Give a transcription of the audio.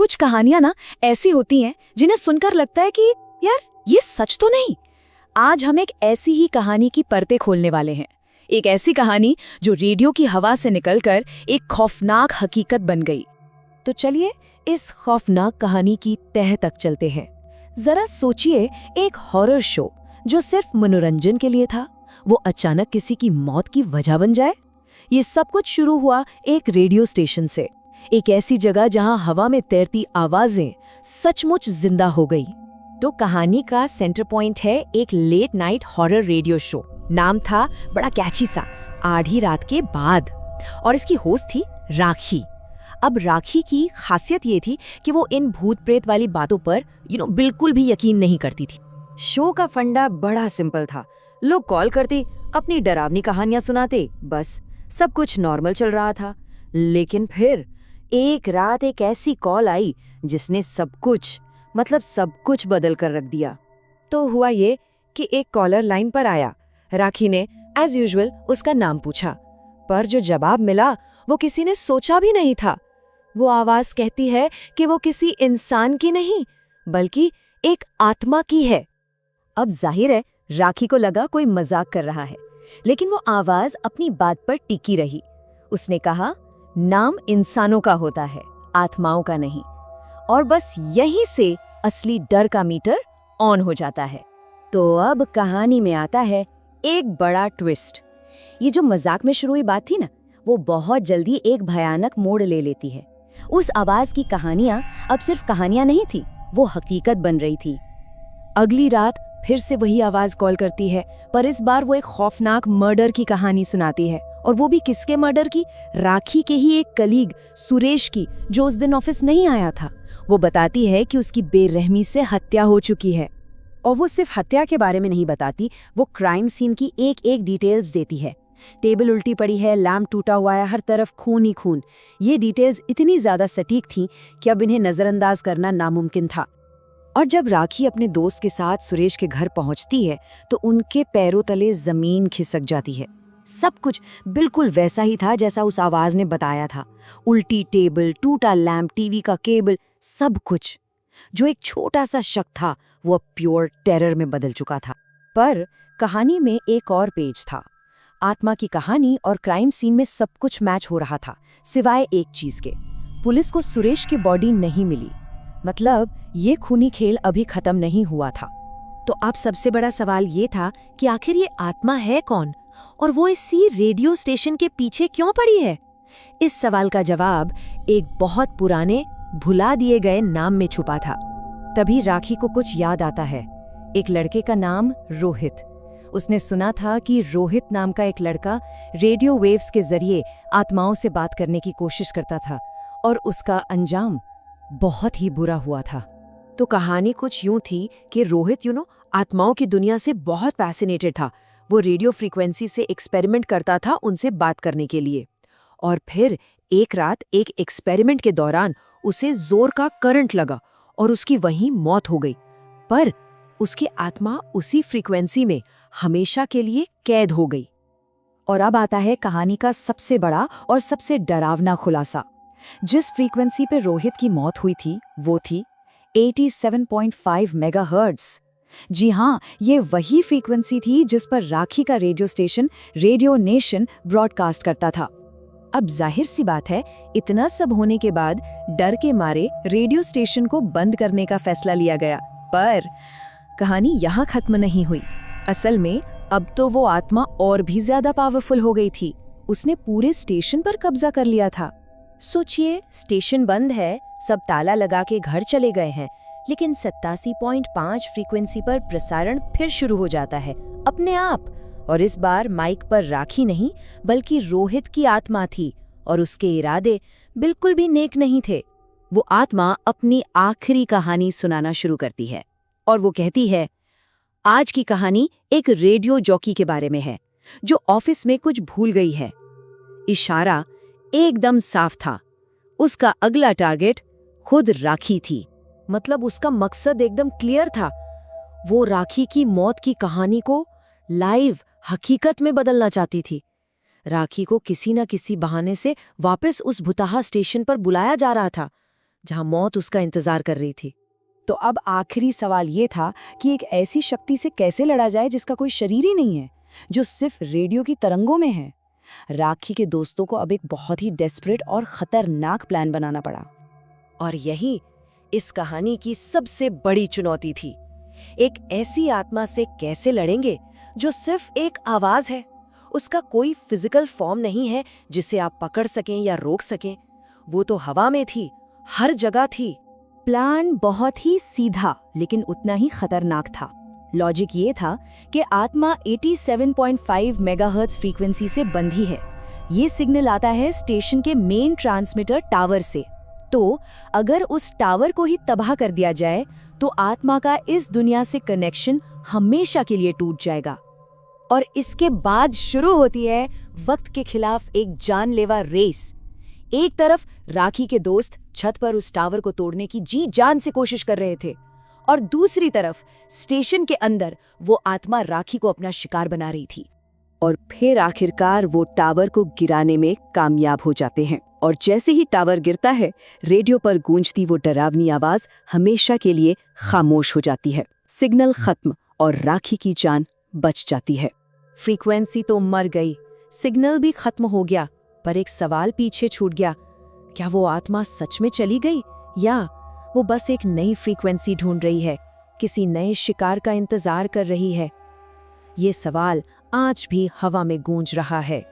कुछ कहानियां ना ऐसी होती हैं जिन्हें सुनकर लगता है कि यार ये सच तो नहीं। आज हम एक ऐसी ही कहानी की परतें खोलने वाले हैं। एक ऐसी कहानी जो रेडियो की हवा से निकलकर एक खौफनाक हकीकत बन गई। तो चलिए इस खौफनाक कहानी की तह तक चलते हैं। जरा सोचिए, एक हॉरर शो जो सिर्फ मनोरंजन के लिए था, वो अचानक किसी की मौत की वजह बन जाए। ये सब कुछ शुरू हुआ एक रेडियो स्टेशन से, एक ऐसी जगह जहां हवा में तैरती आवाजें सचमुच जिंदा हो गई। तो कहानी का सेंटर पॉइंट है एक late night horror radio show. नाम था बड़ा कैची सा, आधी रात के बाद, और इसकी होस्ट थी राखी। अब राखी की खासियत ये थी कि वो इन भूत प्रेत वाली बातों पर बिल्कुल भी यकीन नहीं करती थी। शो का फंडा बड़ा सिंपल था। लोग कॉल करते, अपनी डरावनी कहानियां सुनाते, बस सब कुछ नॉर्मल चल रहा था। लेकिन फिर एक रात एक ऐसी कॉल आई जिसने सब कुछ बदल कर रख दिया। तो हुआ ये कि एक कॉलर लाइन पर आया। राखी ने एज यूजुअल उसका नाम पूछा, पर जो जवाब मिला वो किसी ने सोचा भी नहीं था। वो आवाज कहती है कि वो किसी इंसान की नहीं बल्कि एक आत्मा की है। अब जाहिर है राखी को लगा कोई मजाक कर रहा है, लेकिन वो आवाज अपनी बात पर टिकी रही। उसने कहा, नाम इंसानों का होता है, आत्माओं का नहीं। और बस यहीं से असली डर का मीटर ऑन हो जाता है। तो अब कहानी में आता है एक बड़ा ट्विस्ट। ये जो मजाक में शुरू हुई बात थी ना, वो बहुत जल्दी एक भयानक मोड़ ले लेती है। उस आवाज की कहानियां अब सिर्फ कहानियां नहीं थी, वो हकीकत बन रही थी। अगली रात फिर से वही आवाज कॉल करती है, पर इस बार वो एक खौफनाक मर्डर की कहानी सुनाती है। और वो भी किसके मर्डर की? राखी के ही एक कलीग सुरेश की, जो उस दिन ऑफिस नहीं आया था। वो बताती है कि उसकी बेरहमी से हत्या हो चुकी है। और वो सिर्फ हत्या के बारे में नहीं बताती, वो क्राइम सीन की एक एक डिटेल्स देती है। टेबल उल्टी पड़ी है, लैम्प टूटा हुआ है, हर तरफ खून ही खून। ये डिटेल्स इतनी ज्यादा सटीक थीं कि अब इन्हें नजरअंदाज करना नामुमकिन था। और जब राखी अपने दोस्त के साथ सुरेश के घर पहुंचती है तो उनके पैरों तले जमीन खिसक जाती है। सब कुछ बिल्कुल वैसा ही था जैसा उस आवाज ने बताया था। उल्टी टेबल, टूटा लैम्प, टीवी का केबल, सब कुछ। जो एक छोटा सा शक था वो अब प्योर टेरर में बदल चुका था। पर कहानी में एक और पेज था। आत्मा की कहानी और क्राइम सीन में सब कुछ मैच हो रहा था, सिवाय एक चीज के। पुलिस को सुरेश की बॉडी नहीं मिली। मतलब ये खूनी खेल अभी खत्म नहीं हुआ था। तो अब सबसे बड़ा सवाल ये था कि आखिर ये आत्मा है कौन, और वो इसी रेडियो स्टेशन के पीछे क्यों पड़ी है? इस सवाल का जवाब एक बहुत पुराने, भुला दिए गए नाम में छुपा था। तभी राखी को कुछ याद आता है। एक लड़के का नाम रोहित। उसने सुना था कि रोहित नाम का एक लड़का रेडियो वेव्स के जरिए आत्माओं से बात करने की कोशिश करता था, और उसका अंजाम बहुत ही बुरा हुआ था। तो कहानी कुछ यूं थी कि रोहित आत्माओं की दुनिया से बहुत फैसिनेटेड था। वो रेडियो फ्रीक्वेंसी से एक्सपेरिमेंट करता था उनसे बात करने के लिए। और फिर एक रात एक एक्सपेरिमेंट के दौरान उसे जोर का करंट लगा और उसकी वहीं मौत हो गई। पर उसकी आत्मा उसी फ्रीक्वेंसी में हमेशा के लिए कैद हो गई। और अब आता है कहानी का सबसे बड़ा और सबसे डरावना खुलासा। जिस फ्रीक्वेंसी पे रोहित की मौत हुई थी वो थी 87.5 मेगाहर्ट्ज। जी हाँ, ये वही फ्रीक्वेंसी थी जिस पर राखी का radio station radio nation broadcast करता था। अब जाहिर सी बात है, इतना सब होने के बाद डर के मारे रेडियो स्टेशन को बंद करने का फैसला लिया गया। पर कहानी यहाँ खत्म नहीं हुई। असल में अब तो वो आत्मा और भी ज्यादा पावरफुल हो गई थी। उसने पूरे स्टेशन पर कब्जा कर लिया था। सोचिए, स्टेशन बंद है, सब ताला लगा के घर चले गए हैं, लेकिन 87.5 फ्रीक्वेंसी पर प्रसारण फिर शुरू हो जाता है अपने आप। और इस बार माइक पर राखी नहीं बल्कि रोहित की आत्मा थी, और उसके इरादे बिल्कुल भी नेक नहीं थे। वो आत्मा अपनी आखिरी कहानी सुनाना शुरू करती है, और वो कहती है, आज की कहानी एक रेडियो जॉकी के बारे में है जो ऑफिस में कुछ भूल गई है। इशारा एकदम साफ था। उसका अगला टारगेट खुद राखी थी। मतलब उसका मकसद एकदम क्लियर था। वो राखी की मौत की कहानी को लाइव हकीकत में बदलना चाहती थी। राखी को किसी न किसी बहाने से वापस उस भुताहा स्टेशन पर बुलाया जा रहा था, जहां मौत उसका इंतजार कर रही थी। तो अब आखिरी सवाल ये था कि एक ऐसी शक्ति से कैसे लड़ा जाए जिसका कोई शरीर ही नहीं है, जो सिर्फ रेडियो की तरंगों में है। राखी के दोस्तों को अब एक बहुत ही डेस्परेट और खतरनाक प्लान बनाना पड़ा। और यही इस कहानी की सबसे बड़ी चुनौती थी। एक ऐसी आत्मा से कैसे लड़ेंगे जो सिर्फ एक आवाज है, उसका कोई फिजिकल फॉर्म नहीं है जिसे आप पकड़ सकें या रोक सकें। वो तो हवा में थी, हर जगह थी। प्लान बहुत ही सीधा लेकिन उतना ही खतरनाक था। लॉजिक ये था कि आत्मा 87.5 मेगाहर्ट्ज फ्रीक्वेंसी से बंधी है। ये सिग्नल आता है स्टेशन के मेन ट्रांसमीटर टावर से। तो अगर उस टावर को ही तबाह कर दिया जाए तो आत्मा का इस दुनिया से कनेक्शन हमेशा के लिए टूट जाएगा। और इसके बाद शुरू होती है वक्त के खिलाफ एक जानलेवा रेस। एक तरफ राखी के दोस्त छत पर उस टावर को तोड़ने की जी जान से कोशिश कर रहे थे, और दूसरी तरफ स्टेशन के अंदर वो आत्मा राखी को अपना शिकार बना रही थी। और फिर आखिरकार वो टावर को गिराने में कामयाब हो जाते हैं। और जैसे ही टावर गिरता है, रेडियो पर गूंजती वो डरावनी आवाज हमेशा के लिए खामोश हो जाती है। सिग्नल खत्म और राखी की जान बच जाती है। फ्रीक्वेंसी तो मर गई, सिग्नल भी खत्म हो गया, पर एक सवाल पीछे छूट गया। क्या वो आत्मा सच में चली गई, या वो बस एक नई फ्रीक्वेंसी ढूंढ रही है, किसी नए शिकार का इंतजार कर रही है? ये सवाल आज भी हवा में गूंज रहा है।